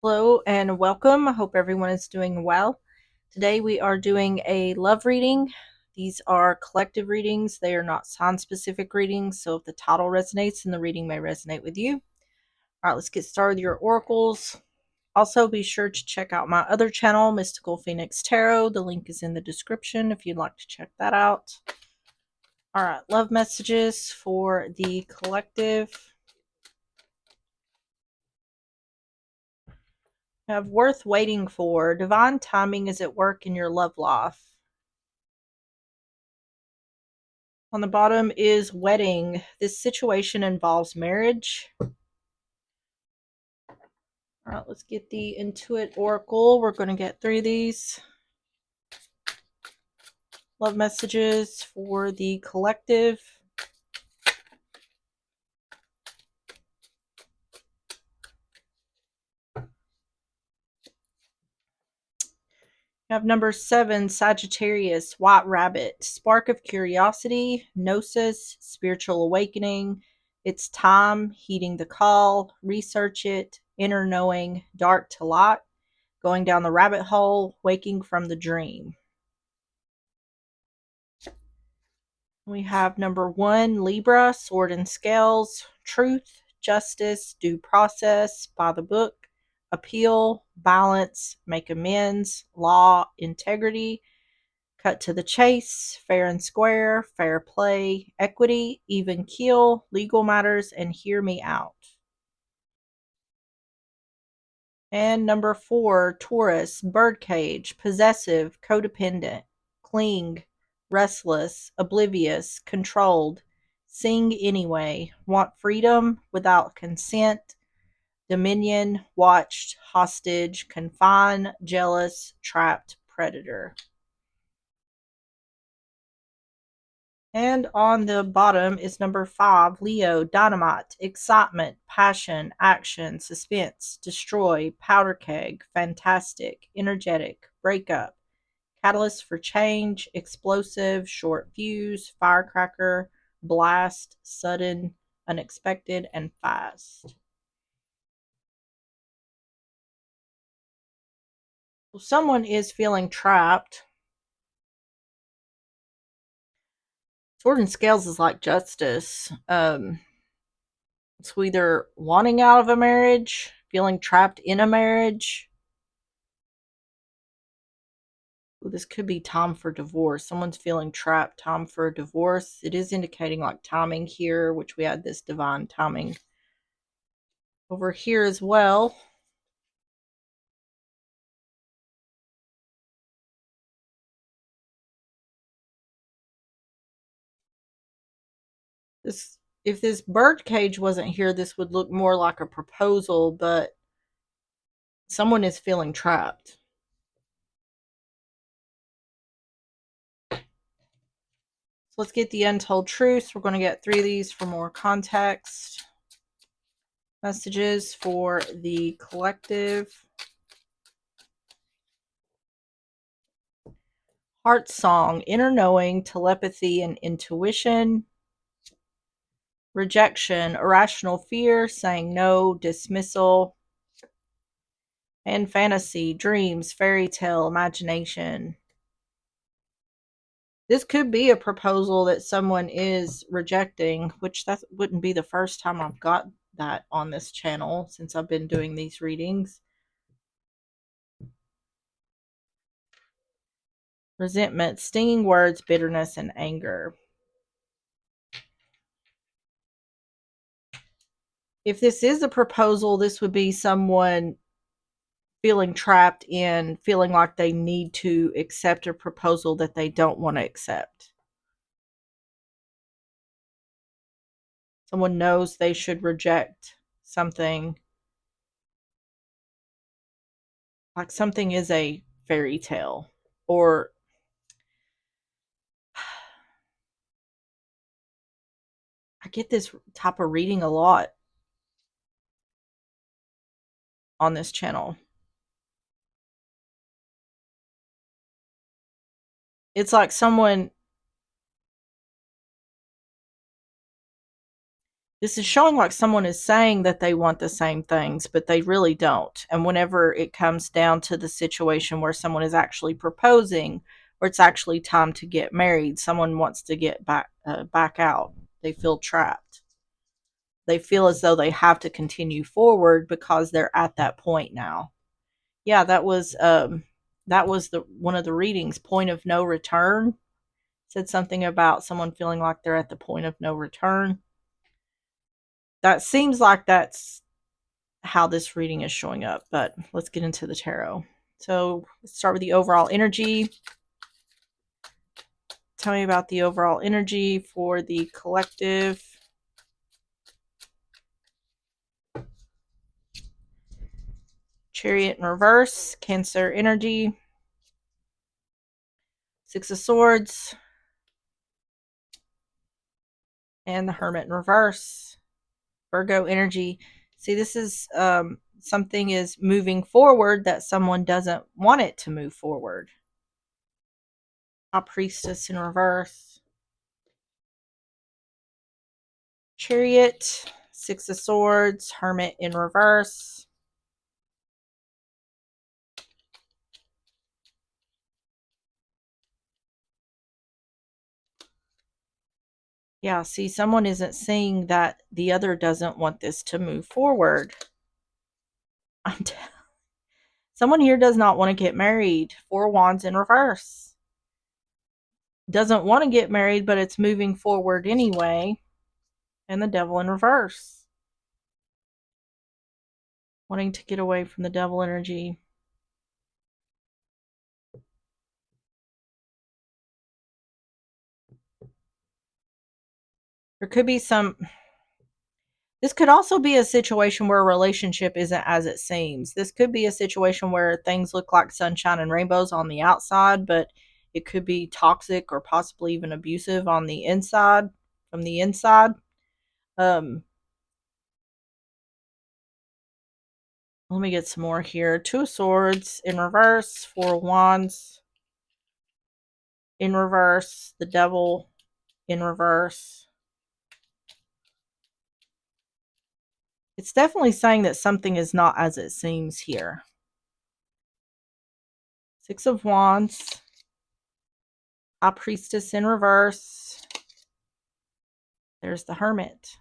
Hello and welcome. I hope everyone is doing well. Today we are doing a love reading. These are collective readings. They are not sign specific readings, so if the title resonates, then the reading may resonate with you. All right, let's get started with your oracles. Also, be sure to check out my other channel, Mystical Phoenix Tarot. The link is in the description if you'd like to check that out. All right, love messages for the collective. Have worth waiting for. Divine timing is at work in your love life. On the bottom is wedding. This situation involves marriage. All right, let's get the Intuit Oracle. We're going to get through these. Love messages for the collective. We have number 7, Sagittarius, White Rabbit. Spark of curiosity, gnosis, spiritual awakening. It's time, heeding the call, research it, inner knowing, dark to light, going down the rabbit hole, waking from the dream. We have number 1, Libra, Sword and Scales, truth, justice, due process, by the book, appeal, balance, make amends, law, integrity, cut to the chase, fair and square, fair play, equity, even keel, legal matters, and hear me out. And number 4, Taurus, birdcage, possessive, codependent, cling, restless, oblivious, controlled, sing anyway, want freedom without consent, dominion, watched, hostage, confine, jealous, trapped, predator. And on the bottom is number 5, Leo, dynamite, excitement, passion, action, suspense, destroy, powder keg, fantastic, energetic, breakup, catalyst for change, explosive, short fuse, firecracker, blast, sudden, unexpected, and fast. Well, someone is feeling trapped. Sword and Scales is like justice. It's either wanting out of a marriage, feeling trapped in a marriage. Ooh, this could be time for divorce. Someone's feeling trapped, time for a divorce. It is indicating like timing here, which we had this divine timing over here as well. This, if this bird cage wasn't here, this would look more like a proposal, but someone is feeling trapped. So let's get the untold truths. We're going to get through these for more context. Messages for the collective. Heart song, inner knowing, telepathy, and intuition. Rejection, irrational fear, saying no, dismissal. And fantasy, dreams, fairy tale, imagination. This could be a proposal that someone is rejecting, which that wouldn't be the first time I've got that on this channel since I've been doing these readings. Resentment, stinging words, bitterness, and anger. If this is a proposal, this would be someone feeling trapped in feeling like they need to accept a proposal that they don't want to accept. Someone knows they should reject something. Like something is a fairy tale. Or I get this type of reading a lot on this channel. It's like someone, This is showing like someone is saying that they want the same things, but they really don't. And whenever it comes down to the situation where someone is actually proposing, or it's actually time to get married, someone wants to get back out. They feel trapped. They feel as though they have to continue forward because they're at that point now. Yeah, that was the one of the readings, point of no return. Said something about someone feeling like they're at the point of no return. That seems like that's how this reading is showing up, but let's get into the tarot. So let's start with the overall energy. Tell me about the overall energy for the collective. Chariot in reverse, Cancer energy. Six of Swords. And the Hermit in reverse, Virgo energy. See, this is something is moving forward that someone doesn't want it to move forward. A Priestess in reverse. Chariot, Six of Swords, Hermit in reverse. Yeah, see, someone isn't seeing that the other doesn't want this to move forward. Someone here does not want to get married. Four Wands in reverse. Doesn't want to get married, but it's moving forward anyway. And the Devil in reverse. Wanting to get away from the Devil energy. There could be some... This could also be a situation where a relationship isn't as it seems. This could be a situation where things look like sunshine and rainbows on the outside, but it could be toxic or possibly even abusive on the inside, from the inside. Let me get some more here. Two of Swords in reverse, Four of Wands in reverse, the Devil in reverse. It's definitely saying that something is not as it seems here. Six of Wands, High Priestess in reverse. There's the Hermit.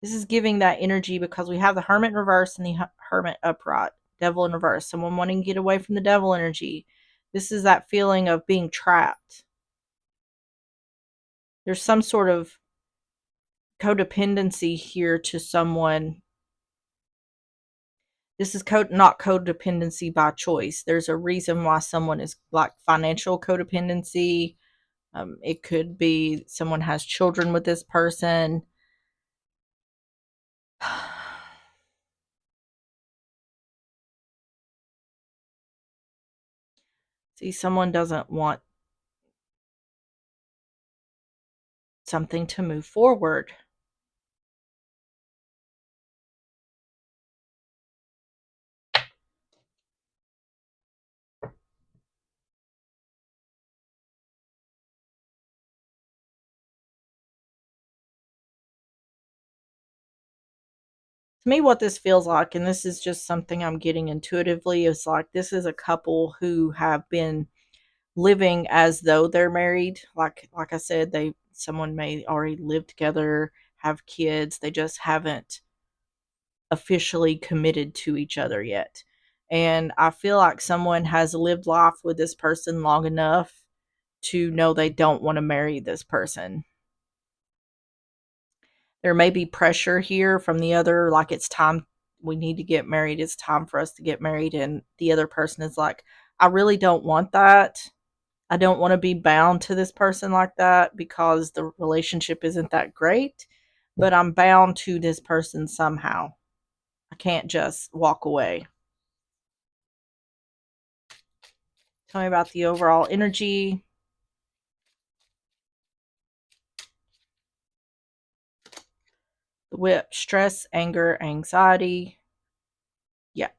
This is giving that energy because we have the Hermit in reverse and the Hermit upright. Devil in reverse. Someone wanting to get away from the Devil energy. This is that feeling of being trapped. There's some sort of codependency here to someone. This is not codependency by choice. There's a reason why someone is like financial codependency. It could be someone has children with this person. See, someone doesn't want something to move forward. To me, what this feels like, and this is just something I'm getting intuitively, is like this is a couple who have been living as though they're married. Like I said, someone may already live together, have kids, they just haven't officially committed to each other yet. And I feel like someone has lived life with this person long enough to know they don't want to marry this person. There may be pressure here from the other, like it's time, we need to get married, it's time for us to get married, and the other person is like, I really don't want that. I don't want to be bound to this person like that because the relationship isn't that great, but I'm bound to this person somehow. I can't just walk away. Tell me about the overall energy. The Whip, stress, anger, anxiety. Yeah.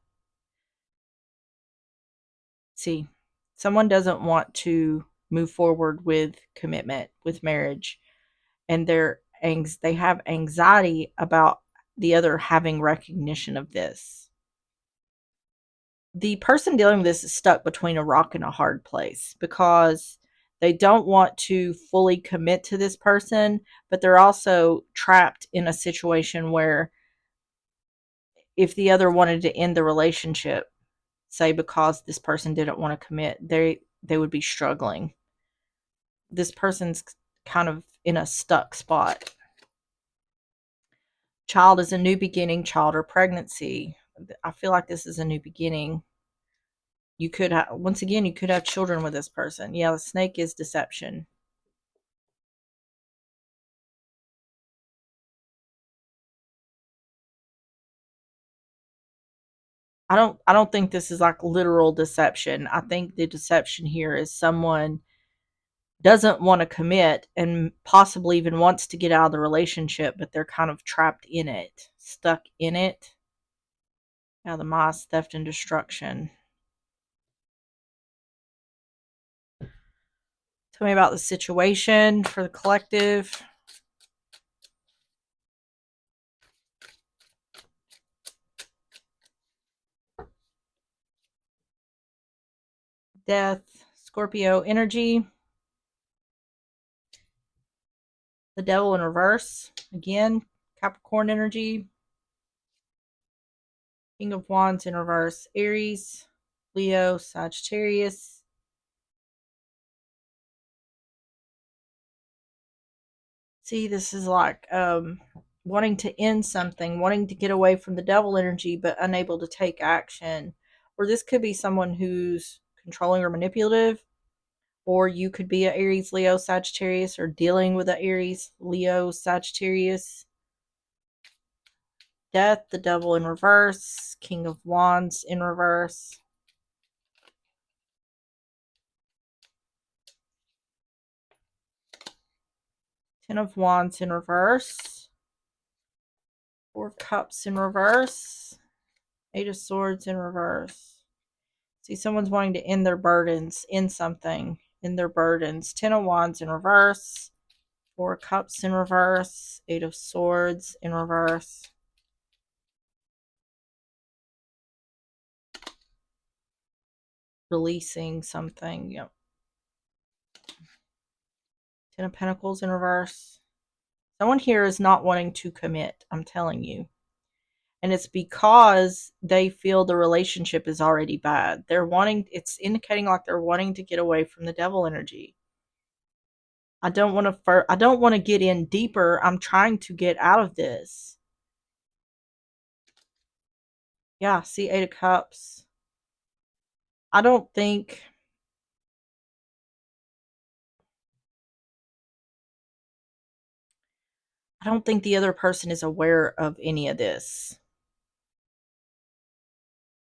See, someone doesn't want to move forward with commitment, with marriage, and they have anxiety about the other having recognition of this. The person dealing with this is stuck between a rock and a hard place because they don't want to fully commit to this person, but they're also trapped in a situation where if the other wanted to end the relationship, say because this person didn't want to commit, they would be struggling. This person's kind of in a stuck spot. Child is a new beginning, child or pregnancy. I feel like this is a new beginning. You could have, once again, you could have children with this person. Yeah, the snake is deception. I don't think this is like literal deception. I think the deception here is someone doesn't want to commit and possibly even wants to get out of the relationship, but they're kind of trapped in it, stuck in it. Now the mice, theft and destruction. Tell me about the situation for the collective. Death, Scorpio energy. The devil in reverse. Again, Capricorn energy. King of Wands in reverse. Aries, Leo, Sagittarius. See, this is like wanting to end something, wanting to get away from the devil energy, but unable to take action. Or this could be someone who's controlling or manipulative, or you could be an Aries, Leo, Sagittarius, or dealing with an Aries, Leo, Sagittarius. Death, the devil in reverse, King of Wands in reverse. Ten of Wands in reverse. Four of Cups in reverse. Eight of Swords in reverse. See, someone's wanting to end their burdens, in something, in their burdens. Ten of Wands in reverse. Four of Cups in reverse. Eight of Swords in reverse. Releasing something. Yep. Ten of Pentacles in reverse. Someone here is not wanting to commit, I'm telling you. And it's because they feel the relationship is already bad. It's indicating like they're wanting to get away from the devil energy. I don't want to get in deeper. I'm trying to get out of this. Yeah, see, Eight of Cups. I don't think the other person is aware of any of this.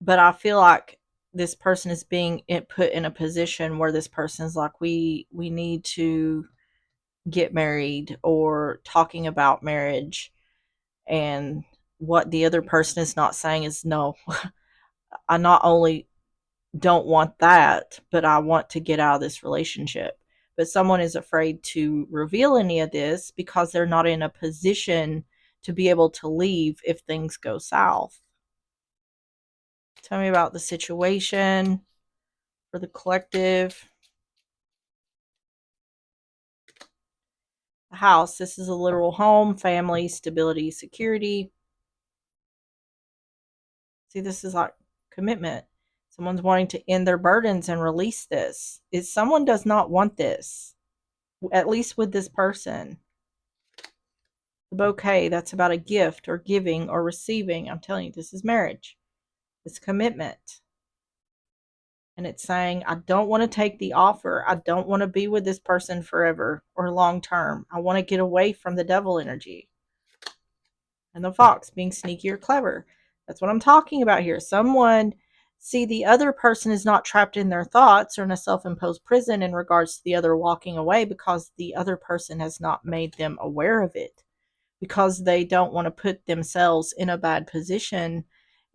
But I feel like this person is being put in a position where this person is like, we need to get married, or talking about marriage, and what the other person is not saying is, no, I not only don't want that, but I want to get out of this relationship. But someone is afraid to reveal any of this because they're not in a position to be able to leave if things go south. Tell me about the situation for the collective. The house. This is a literal home, family, stability, security. See, this is like commitment. Someone's wanting to end their burdens and release this. Someone does not want this, at least with this person. The bouquet, that's about a gift or giving or receiving. I'm telling you, this is marriage. It's commitment. And it's saying, I don't want to take the offer. I don't want to be with this person forever or long term. I want to get away from the devil energy. And the fox, being sneaky or clever. That's what I'm talking about here. See, the other person is not trapped in their thoughts or in a self-imposed prison in regards to the other walking away, because the other person has not made them aware of it, because they don't want to put themselves in a bad position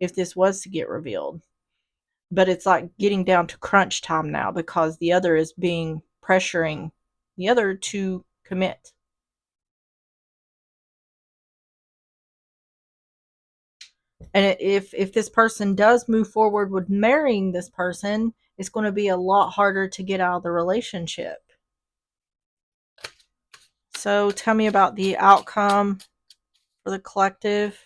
if this was to get revealed. But it's like getting down to crunch time now, because the other is being pressuring the other to commit. And if this person does move forward with marrying this person, it's going to be a lot harder to get out of the relationship. So tell me about the outcome for the collective.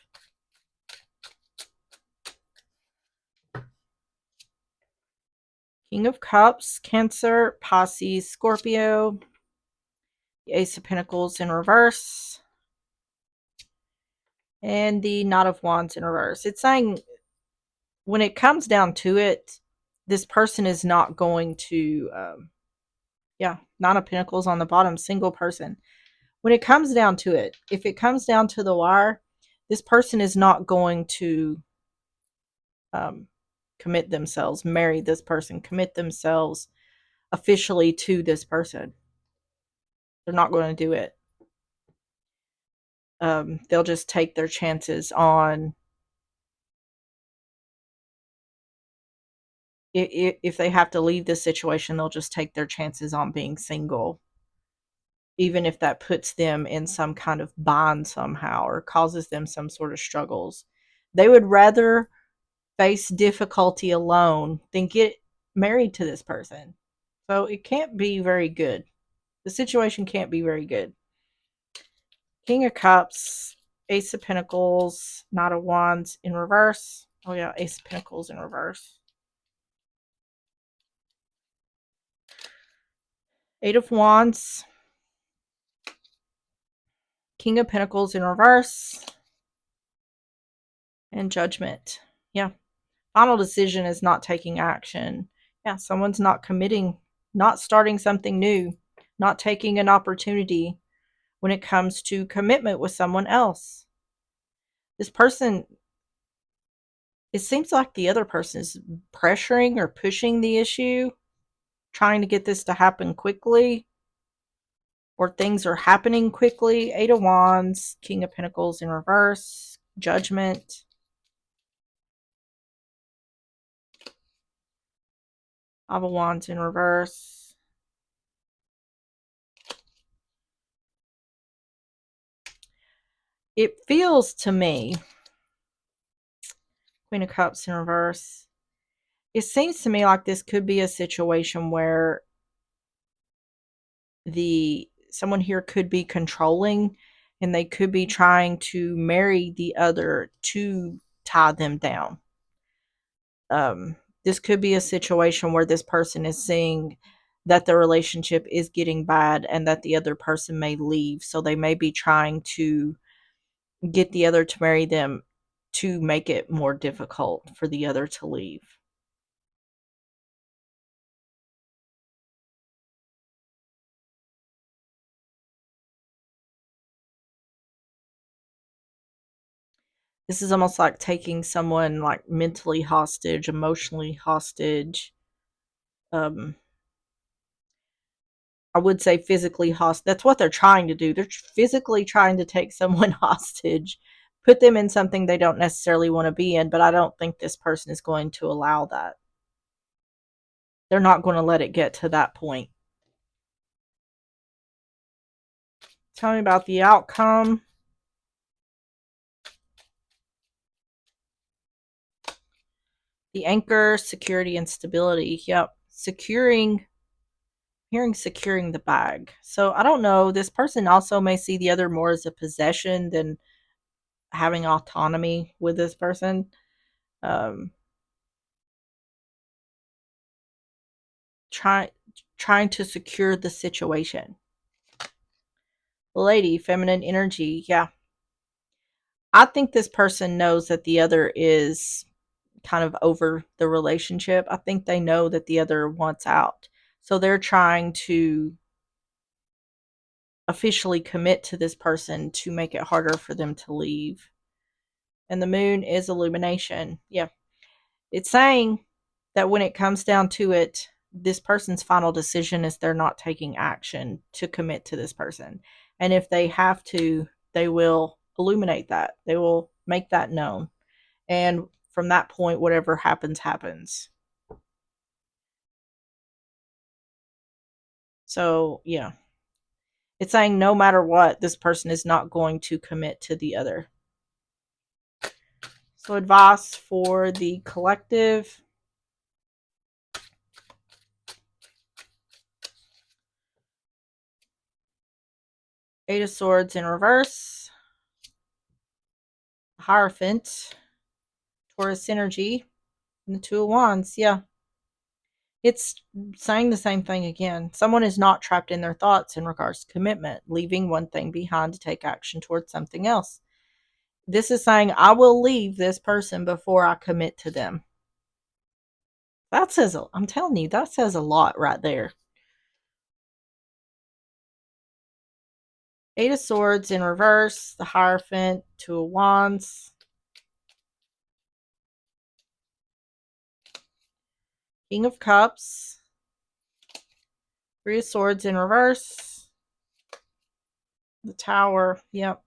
King of Cups, Cancer, Pisces, Scorpio, the Ace of Pentacles in reverse, and the Knight of Wands in reverse. It's saying when it comes down to it, this person is not going to, Nine of Pentacles on the bottom, single person. When it comes down to it, if it comes down to the wire, this person is not going to commit themselves, marry this person, commit themselves officially to this person. They're not going to do it. They'll just take their chances on, if they have to leave this situation, they'll just take their chances on being single, even if that puts them in some kind of bind somehow or causes them some sort of struggles. They would rather face difficulty alone than get married to this person. So it can't be very good. The situation can't be very good. King of Cups, Ace of Pentacles, Knight of Wands in reverse. Oh yeah, Ace of Pentacles in reverse. Eight of Wands, King of Pentacles in reverse, and Judgment. Yeah. Final decision is not taking action. Yeah, someone's not committing, not starting something new, not taking an opportunity when it comes to commitment with someone else. This person, it seems like the other person is pressuring or pushing the issue, trying to get this to happen quickly, or things are happening quickly. Eight of Wands, King of Pentacles in reverse, Judgment. Five of Wands in reverse. It feels to me, Queen of Cups in reverse, it seems to me like this could be a situation where someone here could be controlling, and they could be trying to marry the other to tie them down. This could be a situation where this person is seeing that the relationship is getting bad and that the other person may leave. So they may be trying to get the other to marry them to make it more difficult for the other to leave. This is almost like taking someone like mentally hostage, emotionally hostage. Um, I would say physically hostage. That's what they're trying to do. They're physically trying to take someone hostage, put them in something they don't necessarily want to be in, but I don't think this person is going to allow that. They're not going to let it get to that point. Tell me about the outcome. The anchor, security, and stability. Yep. Securing the bag. So I don't know. This person also may see the other more as a possession than having autonomy with this person. Um, trying to secure the situation. Lady, feminine energy. Yeah. I think this person knows that the other is kind of over the relationship. I think they know that the other wants out. So they're trying to officially commit to this person to make it harder for them to leave. And the moon is illumination. Yeah. It's saying that when it comes down to it, this person's final decision is they're not taking action to commit to this person. And if they have to, they will illuminate that. They will make that known. And from that point, whatever happens, happens. So, yeah. It's saying no matter what, this person is not going to commit to the other. So, advice for the collective. Eight of Swords in reverse. Hierophant. Taurus energy. And the Two of Wands. Yeah. It's saying the same thing again. Someone is not trapped in their thoughts in regards to commitment, leaving one thing behind to take action towards something else. This is saying, I will leave this person before I commit to them. That says, I'm telling you, that says a lot right there. Eight of Swords in reverse, the Hierophant, Two of Wands, King of Cups, Three of Swords in reverse, the Tower. Yep.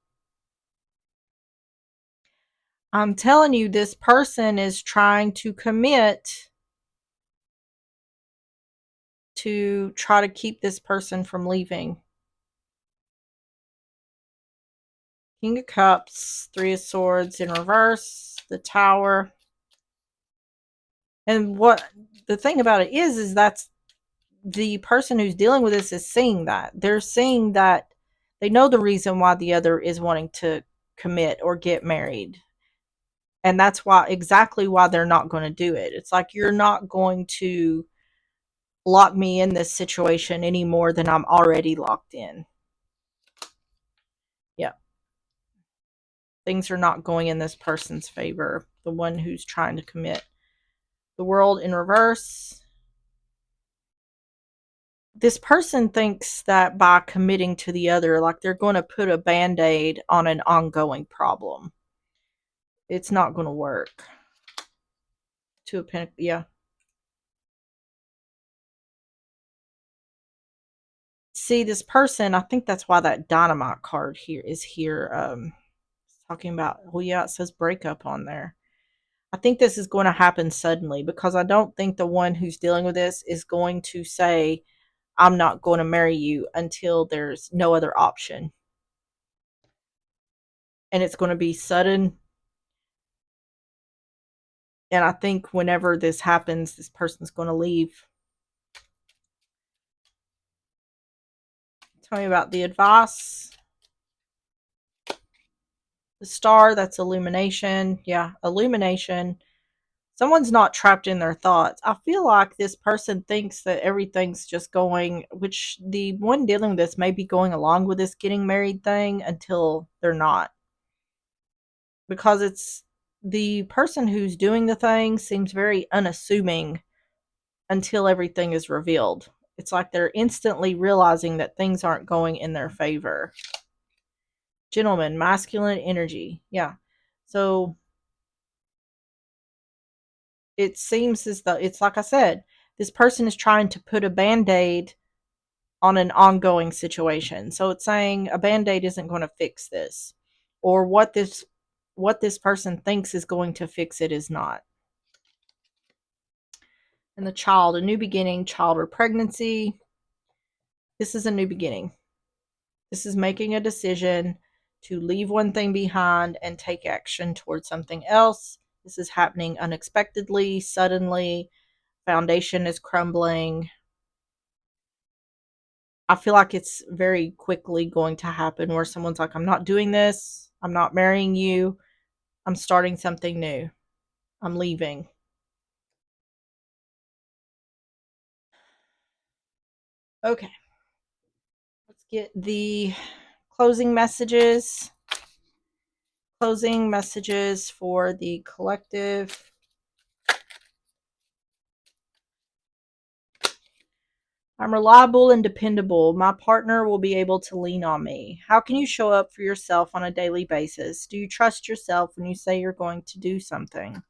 I'm telling you, this person is trying to commit to try to keep this person from leaving. King of Cups, Three of Swords in reverse, the Tower. And what the thing about it is that's the person who's dealing with this is seeing that. They're seeing that they know the reason why the other is wanting to commit or get married. And that's why exactly why they're not going to do it. It's like, you're not going to lock me in this situation any more than I'm already locked in. Yeah. Things are not going in this person's favor, the one who's trying to commit. The World in reverse. This person thinks that by committing to the other, like they're going to put a band-aid on an ongoing problem. It's not going to work. Two of Pentacles, yeah. See, this person, I think that's why that Dynamite card here is here. Talking about, well, yeah, it says breakup on there. I think this is going to happen suddenly, because I don't think the one who's dealing with this is going to say, I'm not going to marry you until there's no other option. And it's going to be sudden. And I think whenever this happens, this person's going to leave. Tell me about the advice. The Star, that's illumination. Yeah, illumination. Someone's not trapped in their thoughts. I feel like this person thinks that everything's just going, which the one dealing with this may be going along with this getting married thing until they're not. Because it's the person who's doing the thing seems very unassuming until everything is revealed. It's like they're instantly realizing that things aren't going in their favor. Gentleman, masculine energy. Yeah. So it seems as though, it's like I said, this person is trying to put a band-aid on an ongoing situation. So it's saying a band-aid isn't going to fix this. Or what this person thinks is going to fix it is not. And the Child, a new beginning, child or pregnancy. This is a new beginning. This is making a decision to leave one thing behind and take action towards something else. This is happening unexpectedly, suddenly. Foundation is crumbling. I feel like it's very quickly going to happen where someone's like, I'm not doing this. I'm not marrying you. I'm starting something new. I'm leaving. Okay. Let's get the closing messages. Closing messages for the collective. I'm reliable and dependable. My partner will be able to lean on me. How can you show up for yourself on a daily basis? Do you trust yourself when you say you're going to do something?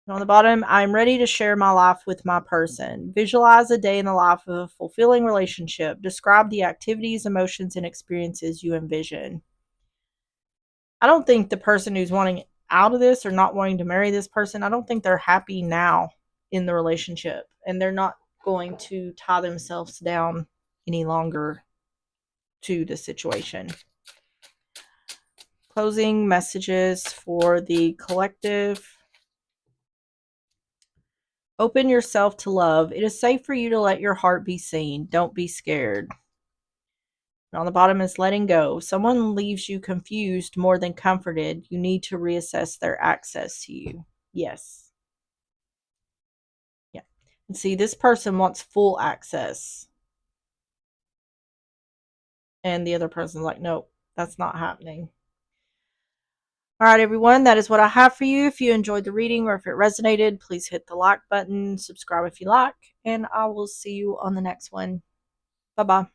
And on the bottom, I'm ready to share my life with my person. Visualize a day in the life of a fulfilling relationship. Describe the activities, emotions, and experiences you envision. I don't think the person who's wanting out of this or not wanting to marry this person, I don't think they're happy now in the relationship. And they're not going to tie themselves down any longer to the situation. Closing messages for the collective. Open yourself to love. It is safe for you to let your heart be seen. Don't be scared. And on the bottom is letting go. If someone leaves you confused more than comforted, you need to reassess their access to you. Yes. Yeah. And see, this person wants full access. And the other person's like, nope, that's not happening. All right, everyone, that is what I have for you. If you enjoyed the reading or if it resonated, please hit the like button, subscribe if you like, and I will see you on the next one. Bye-bye.